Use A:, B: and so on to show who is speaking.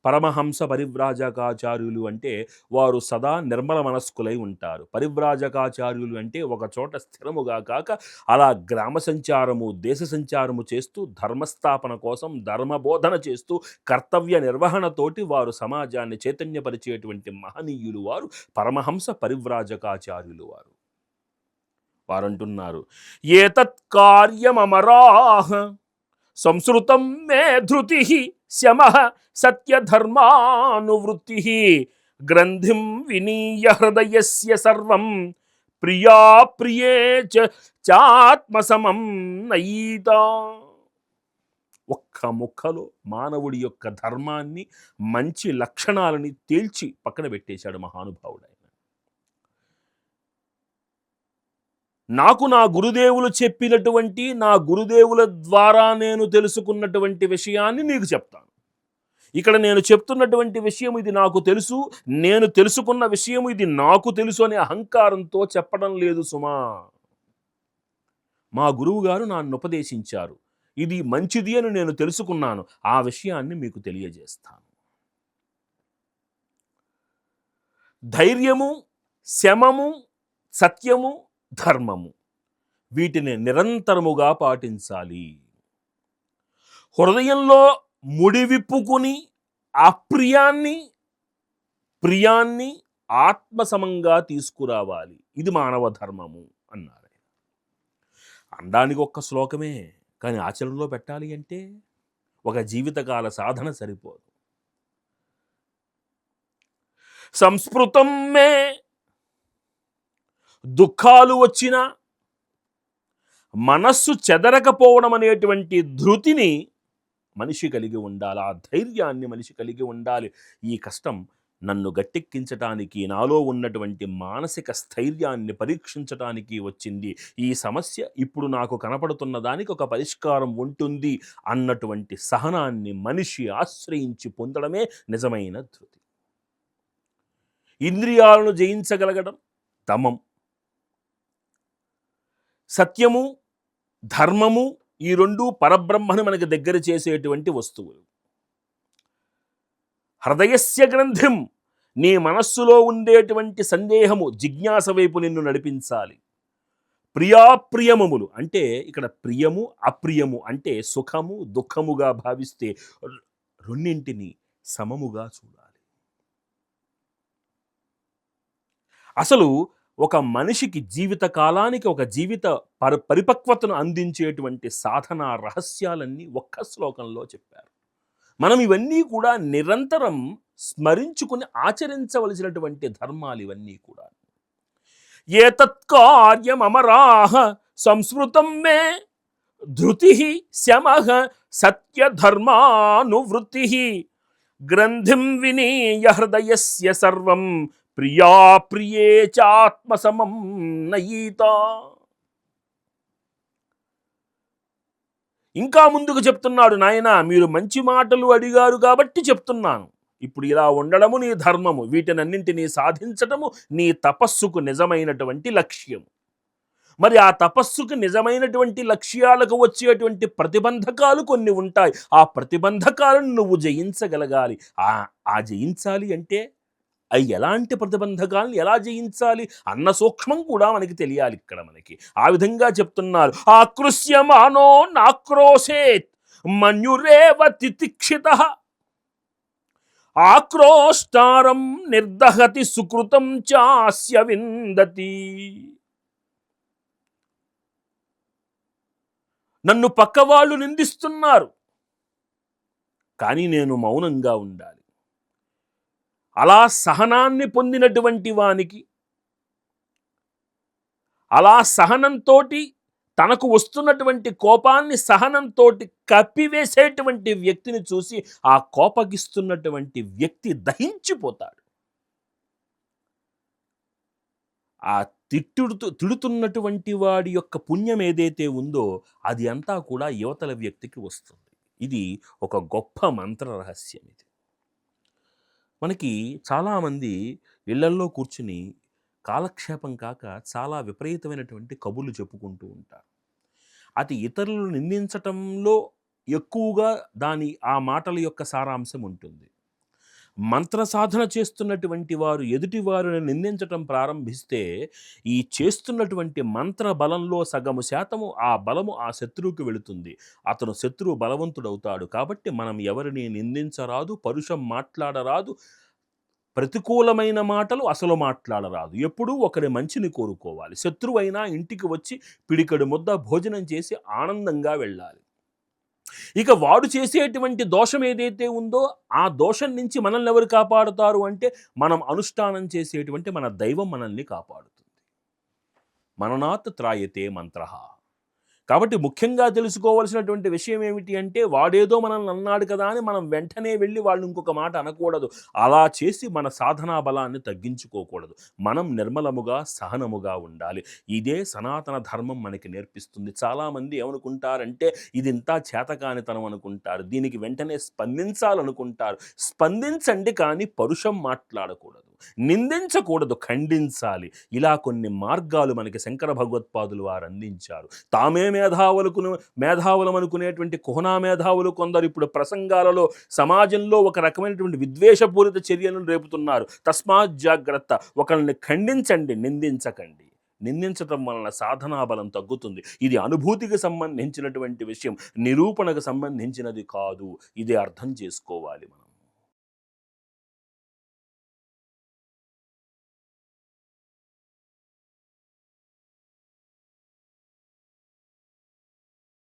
A: పరమహంస పరివ్రాజకాచార్యులు అంటే వారు సదా నిర్మల మనస్కులై ఉంటారు. పరివ్రాజకాచార్యులు అంటే ఒక చోట స్థిరముగా కాక అలా గ్రామ సంచారము, దేశ సంచారము చేస్తూ ధర్మస్థాపన కోసం ధర్మబోధన చేస్తూ కర్తవ్య నిర్వహణతోటి వారు సమాజాన్ని చైతన్యపరిచేటువంటి మహనీయులు వారు పరమహంస పరివ్రాజకాచార్యులు వారు. వారంటున్నారు, ఏతత్ కార్యమమరాః సంస్కృతం మే ధృతి శమః సత్యధర్మానువృత్తి గ్రంథిం వినీయ హృదయస్య సర్వం ప్రియా ప్రియే చాత్మసమం నయీత. ఒక్క ముక్కలో మానవుడి యొక్క ధర్మాన్ని, మంచి లక్షణాలని తేల్చి పక్కన పెట్టేశాడు మహానుభావుడు. నాకు నా గురుదేవులు చెప్పినటువంటి, నా గురుదేవుల ద్వారా నేను తెలుసుకున్నటువంటి విషయాన్ని నీకు చెప్తాను. ఇక్కడ నేను చెప్తున్నటువంటి విషయం ఇది నాకు తెలుసు, నేను తెలుసుకున్న విషయం ఇది నాకు తెలుసు అనే అహంకారంతో చెప్పడం లేదు సుమా. మా గురువు గారు నన్ను ఉపదేశించారు, ఇది మంచిది అని నేను తెలుసుకున్నాను, ఆ విషయాన్ని మీకు తెలియజేస్తాను. ధైర్యము, శమము, సత్యము, ధర్మము, వీటిని నిరంతరముగా పాటించాలి. హృదయంలో ముడివిప్పుకుని అప్రియాన్ని, ప్రియాన్ని ఆత్మసమంగా తీసుకురావాలి. ఇది మానవ ధర్మము అన్నారు. అనడానికి ఒక్క శ్లోకమే, కానీ ఆచరణలో పెట్టాలి అంటే ఒక జీవితకాల సాధన సరిపోదు. సంస్కృతం మే, దుఃఖాలు వచ్చినా మనస్సు చెదరకపోవడం అనేటువంటి ధృతిని మనిషి కలిగి ఉండాలి, ఆ ధైర్యాన్ని మనిషి కలిగి ఉండాలి. ఈ కష్టం నన్ను గట్టెక్కించటానికి, నాలో ఉన్నటువంటి మానసిక స్థైర్యాన్ని పరీక్షించటానికి వచ్చింది. ఈ సమస్య ఇప్పుడు నాకు కనపడుతున్న దానికి ఒక పరిష్కారం ఉంటుంది అన్నటువంటి సహనాన్ని మనిషి ఆశ్రయించి పొందడమే నిజమైన ధృతి. ఇంద్రియాలను జయించగలగడం దమం. సత్యము, ధర్మము, ఈ రెండు పరబ్రహ్మను మనకి దగ్గర చేసేటువంటి వస్తువులు. హృదయస్య గ్రంథిం, నీ మనస్సులో ఉండేటువంటి సందేహము, జిజ్ఞాస వైపు నిన్ను నడిపించాలి. ప్రియాప్రియమములు అంటే ఇక్కడ ప్రియము, అప్రియము అంటే సుఖము, దుఃఖముగా భావిస్తే రెండింటిని సమముగా చూడాలి. అసలు ఒక మనిషికి జీవిత కాలానికి ఒక జీవిత పరిపక్వతను అందించేటువంటి సాధన రహస్యాలన్నీ ఒక్క శ్లోకంలో చెప్పారు. మనం ఇవన్నీ కూడా నిరంతరం స్మరించుకుని ఆచరించవలసినటువంటి ధర్మాలు ఇవన్నీ కూడా. ఏతత్కార్యమమరాః సంస్కృతం మే ధృతి శమః సత్యధర్మానువృత్తి గ్రంథిం వినీయ హృదయస్య సర్వం ప్రియా ప్రియే చాత్మసమం నయీత. ఇంకా ముందుకు చెప్తున్నాడు, నాయనా మీరు మంచి మాటలు అడిగారు కాబట్టి చెప్తున్నాను. ఇప్పుడు ఇలా ఉండడము నీ ధర్మము, వీటినన్నింటినీ సాధించటము నీ తపస్సుకు నిజమైనటువంటి లక్ష్యం. మరి ఆ తపస్సుకు నిజమైనటువంటి లక్ష్యాలకు వచ్చేటువంటి ప్రతిబంధకాలు కొన్ని ఉంటాయి. ఆ ప్రతిబంధకాలను నువ్వు జయించగలగాలి. ఆ జయించాలి అంటే అవి ఎలాంటి ప్రతిబంధకాలను ఎలా జయించాలి అన్న సూక్ష్మం కూడా మనకి తెలియాలి. ఇక్కడ మనకి ఆ విధంగా చెప్తున్నారు. ఆకృష్యమానో నాక్రోశేత్ మన్యురేవ తితిక్షితః ఆక్రోష్టారం నిర్దహతి సుకృతం చాస్య విందతి. నన్ను పక్కవాళ్ళు నిందిస్తున్నారు, కానీ నేను మౌనంగా ఉండాలి. అలా సహనాన్ని పొందినటువంటి వానికి, అలా సహనంతో తనకు వస్తున్నటువంటి కోపాన్ని సహనంతో కప్పివేసేటువంటి వ్యక్తిని చూసి ఆ కోపగిస్తున్నటువంటి వ్యక్తి దహించిపోతాడు. ఆ తిడుతున్నటువంటి వాడి యొక్క పుణ్యం ఏదైతే ఉందో అది అంతా కూడా యువతల వ్యక్తికి వస్తుంది. ఇది ఒక గొప్ప మంత్ర రహస్యం. ఇది మనకి చాలామంది ఇళ్లల్లో కూర్చుని కాలక్షేపం కాక చాలా విపరీతమైనటువంటి కబుర్లు చెప్పుకుంటూ ఉంటారు. అది ఇతరులను నిందించటంలో ఎక్కువగా ఆ మాటల యొక్క సారాంశం ఉంటుంది. మంత్ర సాధన చేస్తున్నటువంటి వారు ఎదుటి వారిని నిందించటం ప్రారంభిస్తే ఈ చేస్తున్నటువంటి మంత్ర బలంలో సగము శాతము ఆ బలము ఆ శత్రువుకి వెళుతుంది. అతను శత్రువు బలవంతుడవుతాడు. కాబట్టి మనం ఎవరిని నిందించరాదు, పరుషం మాట్లాడరాదు, ప్రతికూలమైన మాటలు అసలు మాట్లాడరాదు. ఎప్పుడూ ఒకరి మంచిని కోరుకోవాలి. శత్రువైనా ఇంటికి వచ్చి పిడికెడు ముద్ద భోజనం చేసి ఆనందంగా వెళ్ళాలి. ఇక వాడు చేసేటువంటి దోషం ఏదైతే ఉందో ఆ దోషం నుంచి మనల్ని ఎవరు కాపాడుతారు అంటే మనం అనుష్ఠానం చేసేటువంటి మన దైవం మనల్ని కాపాడుతుంది. మననాత్ త్రాయతే మంత్రః. కాబట్టి ముఖ్యంగా తెలుసుకోవాల్సినటువంటి విషయం ఏమిటి అంటే వాడేదో మనల్ని అన్నాడు కదా అని మనం వెంటనే వెళ్ళి వాళ్ళు ఇంకొక మాట అనకూడదు. అలా చేసి మన సాధనా బలాన్ని తగ్గించుకోకూడదు. మనం నిర్మలముగా, సహనముగా ఉండాలి. ఇదే సనాతన ధర్మం మనకి నేర్పిస్తుంది. చాలామంది ఏమనుకుంటారంటే ఇదింతా చేతకానితనం అనుకుంటారు. దీనికి వెంటనే స్పందించాలనుకుంటారు. స్పందించండి కానీ పరుషం మాట్లాడకూడదు. నిందించకూడదు, ఖండించాలి. ఇలా కొన్ని మార్గాలు మనకి శంకర భగవత్పాదులు వారు అందించారు. తామే మేధావులమనుకునేటువంటి కుహనా మేధావులు కొందరు ఇప్పుడు ప్రసంగాలలో సమాజంలో ఒక రకమైనటువంటి విద్వేషపూరిత చర్యలను రేపుతున్నారు. తస్మాత్ జాగ్రత్త. ఒకరిని ఖండించండి, నిందించకండి. నిందించటం వలన సాధనా బలం తగ్గుతుంది. ఇది అనుభూతికి సంబంధించినటువంటి విషయం, నిరూపణకు సంబంధించినది కాదు. ఇది అర్థం చేసుకోవాలి మనం.